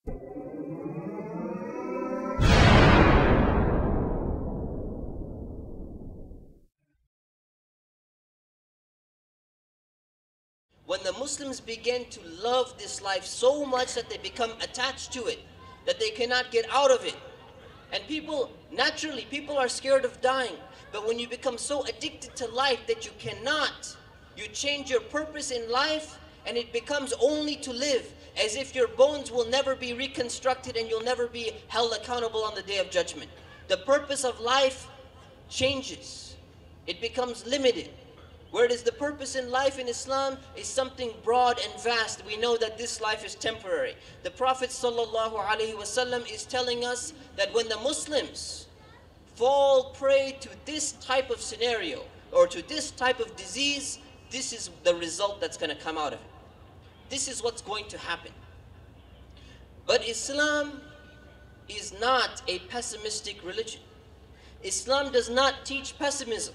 When the Muslims begin to love this life so much that they become attached to it, that they cannot get out of it. And people, naturally, people are scared of dying. But when you become so addicted to life that you cannot, you change your purpose in life and it becomes only to live, as if your bones will never be reconstructed and you'll never be held accountable on the Day of Judgment. The purpose of life changes. It becomes limited. Whereas the purpose in life in Islam is something broad and vast. We know that this life is temporary. The Prophet ﷺ is telling us that when the Muslims fall prey to this type of scenario or to this type of disease, this is the result that's going to come out of it. This is what's going to happen. But Islam is not a pessimistic religion. Islam does not teach pessimism.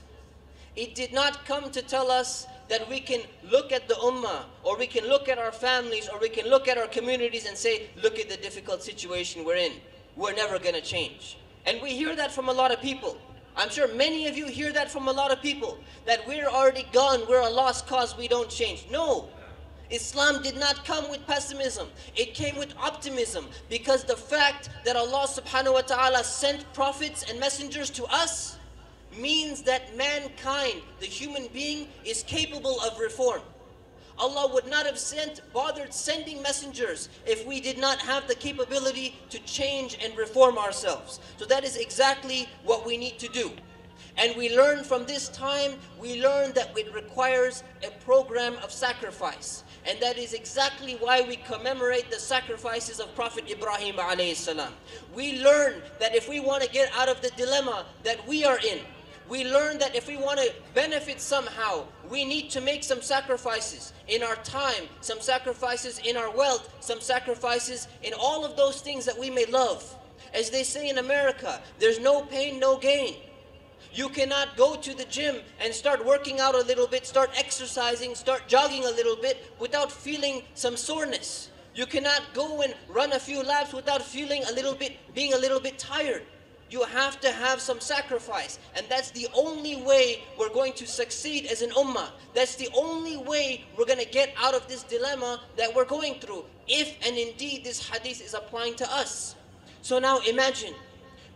It did not come to tell us that we can look at the ummah, or we can look at our families, or we can look at our communities and say, look at the difficult situation we're in. We're never going to change. And we hear that from a lot of people. I'm sure many of you hear that from a lot of people, that we're already gone, we're a lost cause, we don't change. No. Islam did not come with pessimism. It came with optimism, because the fact that Allah subhanahu wa ta'ala sent prophets and messengers to us means that mankind, the human being, is capable of reform. Allah would not have bothered sending messengers if we did not have the capability to change and reform ourselves. So that is exactly what we need to do. And we learn from this time, we learn that it requires a program of sacrifice. And that is exactly why we commemorate the sacrifices of Prophet Ibrahim alayhi salam. We learn that if we want to get out of the dilemma that we are in, we learn that if we want to benefit somehow, we need to make some sacrifices in our time, some sacrifices in our wealth, some sacrifices in all of those things that we may love. As they say in America, there's no pain, no gain. You cannot go to the gym and start working out a little bit, start exercising, start jogging a little bit without feeling some soreness. You cannot go and run a few laps without feeling being a little bit tired. You have to have some sacrifice. And that's the only way we're going to succeed as an ummah. That's the only way we're going to get out of this dilemma that we're going through, if and indeed this hadith is applying to us. So now imagine,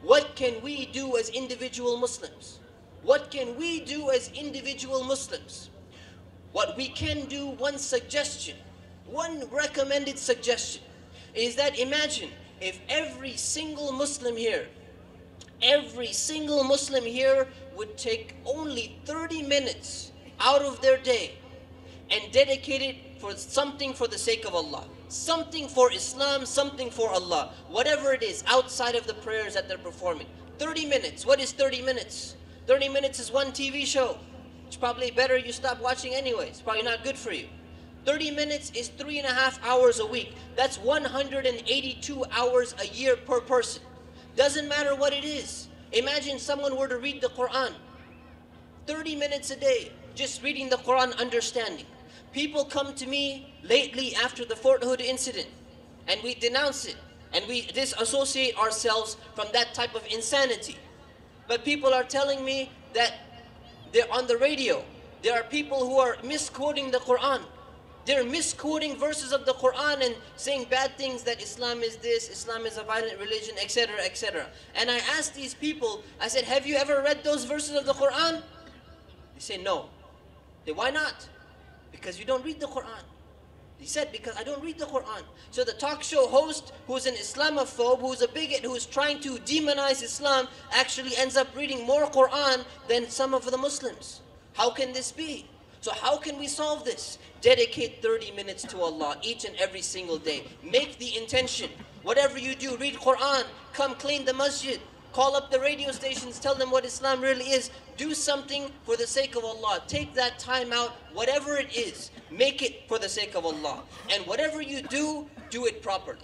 what can we do as individual Muslims? What can we do as individual Muslims? What we can do, one suggestion, one recommended suggestion, is that imagine if every single Muslim here would take only 30 minutes out of their day and dedicate it for something for the sake of Allah. Something for Islam, something for Allah. Whatever it is, outside of the prayers that they're performing. 30 minutes. What is 30 minutes? 30 minutes is one TV show. It's probably better you stop watching anyway. It's probably not good for you. 30 minutes is 3.5 hours a week. That's 182 hours a year per person. Doesn't matter what it is. Imagine someone were to read the Quran. 30 minutes a day, just reading the Quran, understanding. People come to me lately after the Fort Hood incident, and we denounce it, and we disassociate ourselves from that type of insanity. But people are telling me that they're on the radio. There are people who are misquoting the Quran. They're misquoting verses of the Quran and saying bad things, that Islam is this, Islam is a violent religion, etc., etc. And I asked these people, I said, have you ever read those verses of the Quran? They say, no. Why not? Because you don't read the Quran. He said, because I don't read the Quran. So the talk show host, who's an Islamophobe, who's a bigot, who's trying to demonize Islam, actually ends up reading more Quran than some of the Muslims. How can this be? So how can we solve this? Dedicate 30 minutes to Allah each and every single day. Make the intention. Whatever you do, read Quran, come clean the masjid, call up the radio stations, tell them what Islam really is. Do something for the sake of Allah. Take that time out, whatever it is, make it for the sake of Allah. And whatever you do, do it properly.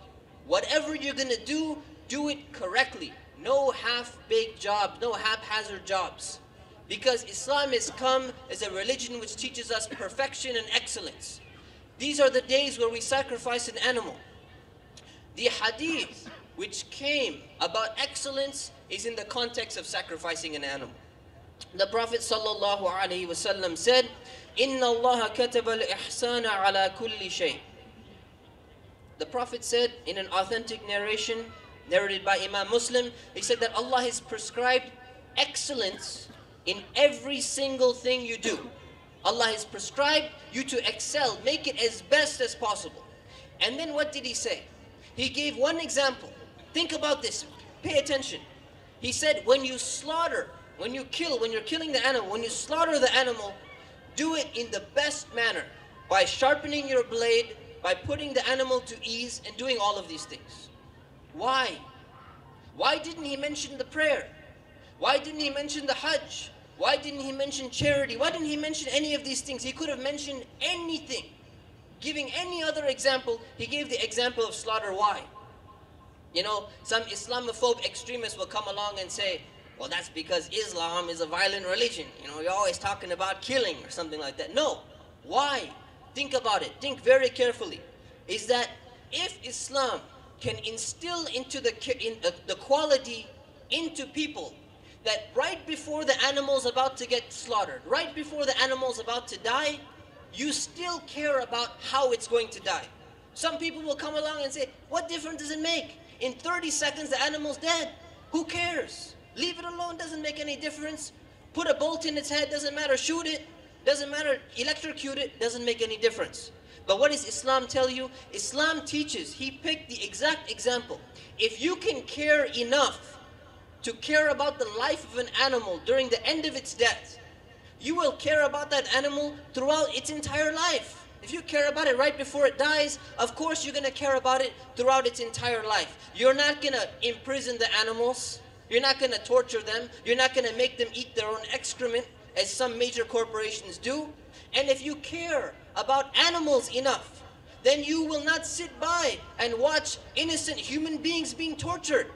Whatever you're going to do it correctly. No half-baked jobs, no haphazard jobs. Because Islam has come as a religion which teaches us perfection and excellence. These are the days where we sacrifice an animal. The hadith which came about excellence is in the context of sacrificing an animal. The Prophet ﷺ said, "Inna Allah kataba al-ihsana ala kulli shay." The Prophet said in an authentic narration narrated by Imam Muslim, he said that Allah has prescribed excellence in every single thing you do. Allah has prescribed you to excel, make it as best as possible. And then what did he say? He gave one example. Think about this. Pay attention. He said, when you slaughter, when you kill, when you're killing the animal, when you slaughter the animal, do it in the best manner, by sharpening your blade, by putting the animal to ease, and doing all of these things. Why? Why didn't he mention the prayer? Why didn't he mention the Hajj? Why didn't he mention charity? Why didn't he mention any of these things? He could have mentioned anything. Giving any other example, he gave the example of slaughter. Why? You know, some Islamophobe extremists will come along and say, well, that's because Islam is a violent religion. You know, you're always talking about killing or something like that. No. Why? Think about it. Think very carefully. Is that if Islam can instill into the quality into people that right before the animal's about to get slaughtered, right before the animal's about to die, you still care about how it's going to die. Some people will come along and say, what difference does it make? In 30 seconds the animal's dead. Who cares? Leave it alone, doesn't make any difference. Put a bolt in its head, doesn't matter. Shoot it, doesn't matter. Electrocute it, doesn't make any difference. But what does Islam tell you? Islam teaches, he picked the exact example. If you can care enough to care about the life of an animal during the end of its death, you will care about that animal throughout its entire life. If you care about it right before it dies, of course you're going to care about it throughout its entire life. You're not going to imprison the animals. You're not going to torture them. You're not going to make them eat their own excrement, as some major corporations do. And if you care about animals enough, then you will not sit by and watch innocent human beings being tortured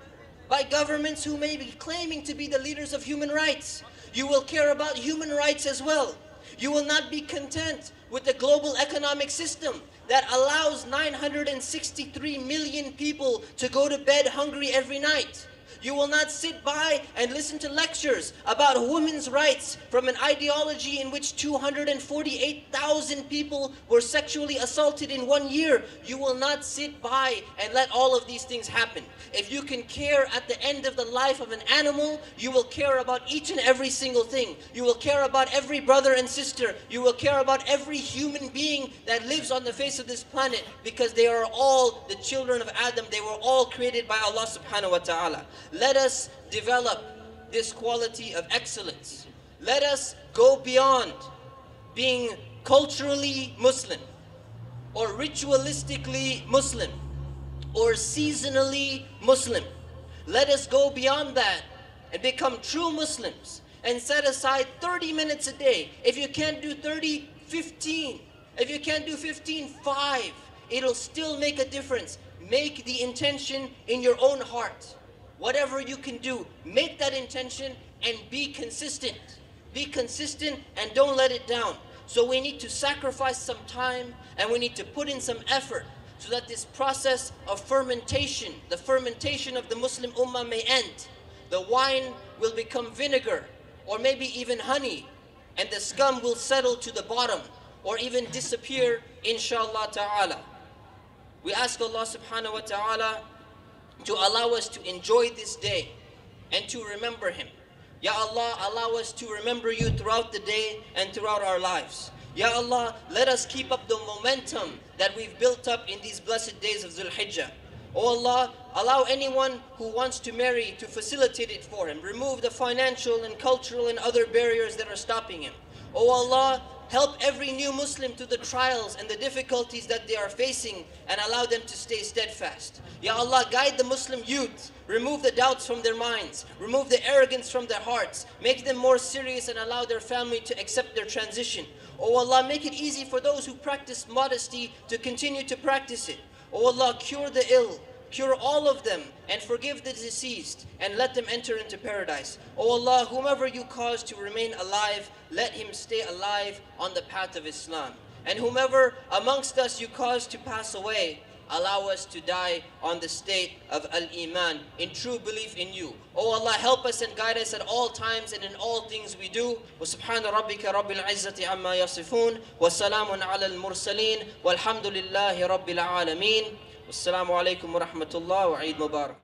by governments who may be claiming to be the leaders of human rights. You will care about human rights as well. You will not be content with the global economic system that allows 963 million people to go to bed hungry every night. You will not sit by and listen to lectures about women's rights from an ideology in which 248,000 people were sexually assaulted in 1 year. You will not sit by and let all of these things happen. If you can care at the end of the life of an animal, you will care about each and every single thing. You will care about every brother and sister. You will care about every human being that lives on the face of this planet, because they are all the children of Adam. They were all created by Allah subhanahu wa ta'ala. Let us develop this quality of excellence. Let us go beyond being culturally Muslim or ritualistically Muslim or seasonally Muslim. Let us go beyond that and become true Muslims and set aside 30 minutes a day. If you can't do 30, 15. If you can't do 15, 5. It'll still make a difference. Make the intention in your own heart. Whatever you can do, make that intention and be consistent. Be consistent and don't let it down. So we need to sacrifice some time and we need to put in some effort so that this process of fermentation, the fermentation of the Muslim Ummah may end. The wine will become vinegar or maybe even honey, and the scum will settle to the bottom or even disappear, inshallah ta'ala. We ask Allah subhanahu wa ta'ala to allow us to enjoy this day and to remember Him. Ya Allah, allow us to remember You throughout the day and throughout our lives. Ya Allah, let us keep up the momentum that we've built up in these blessed days of Dhul Hijjah. Oh Allah, allow anyone who wants to marry to facilitate it for him. Remove the financial and cultural and other barriers that are stopping him. Oh Allah, help every new Muslim through the trials and the difficulties that they are facing and allow them to stay steadfast. Ya Allah, guide the Muslim youth. Remove the doubts from their minds. Remove the arrogance from their hearts. Make them more serious and allow their family to accept their transition. Oh Allah, make it easy for those who practice modesty to continue to practice it. Oh Allah, cure the ill. Cure all of them and forgive the deceased and let them enter into paradise. O Allah, whomever You cause to remain alive, let him stay alive on the path of Islam. And whomever amongst us You cause to pass away, allow us to die on the state of al-Iman, in true belief in you. Oh Allah, help us and guide us at all times and in all things we do. وَسُبْحَانَ رَبِّكَ رَبِّ الْعِزَّةِ عَمَّا يَصِفُونَ وَسَلَامٌ عَلَى الْمُرْسَلِينَ وَالْحَمْدُ لِلَّهِ رَبِّ الْعَالَمِينَ. Wassalamu alaikum wa rahmatullah wa Eid Mubarak.